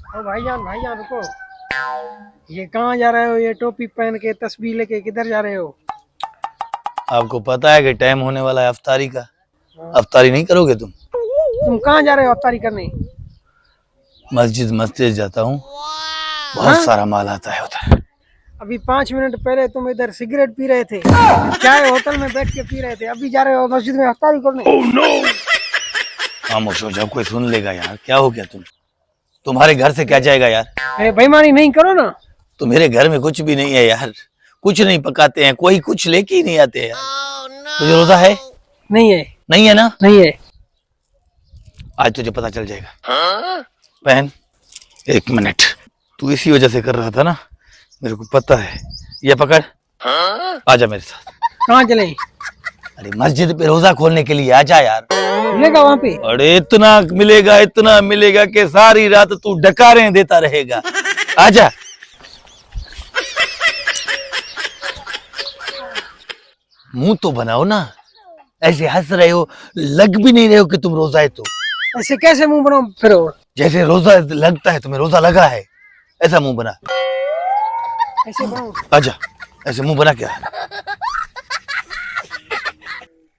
ओ भाईजान रुको। ये कहाँ जा रहे हो? ये टोपी पहन के तस्वीर लेके किधर जा रहे हो? आपको पता है कि टाइम होने वाला है अफ्तारी का। हाँ। अफ्तारी नहीं करोगे तुम? तुम कहाँ जा रहे हो अफ्तारी करने? मस्जिद मस्जिद जाता हूँ, बहुत हाँ? सारा माल आता है उधर। अभी 5 मिनट पहले तुम इधर सिगरेट पी रहे थे, चाय होटल में बैठ के पी रहे थे, अभी जा रहे हो मस्जिद में अफ्तारी करने? खामोश हो जाओ, कोई सुन लेगा यार। क्या हो गया तुम्हारे घर से क्या जाएगा यार? अरे बेईमानी नहीं करो ना। तो मेरे घर में कुछ भी नहीं है यार, कुछ नहीं पकाते हैं, कोई कुछ लेके ही नहीं आते यार। तुझे रोजा है? नहीं है। नहीं है ना? नहीं है। आज तुझे पता चल जाएगा। बहन 1 मिनट, तू इसी वजह से कर रहा था ना, मेरे को पता है। ये पकड़, आजा मेरे साथ। कहाँ चले? अरे मस्जिद पे रोजा खोलने के लिए आजा यार। मिलेगा वहाँ पे? अरे इतना मिलेगा कि सारी रात तू डकारें देता रहेगा। आजा। मुंह तो बनाओ ना, ऐसे हंस रहे हो, लग भी नहीं रहे हो कि तुम रोजा है। तो ऐसे कैसे मुंह बनाओ फिर? जैसे रोजा लगता है तुम्हें, रोजा लगा है, ऐसा मुंह बना। ऐसे बनाओ। आजा, ऐसे मुंह बना क्या?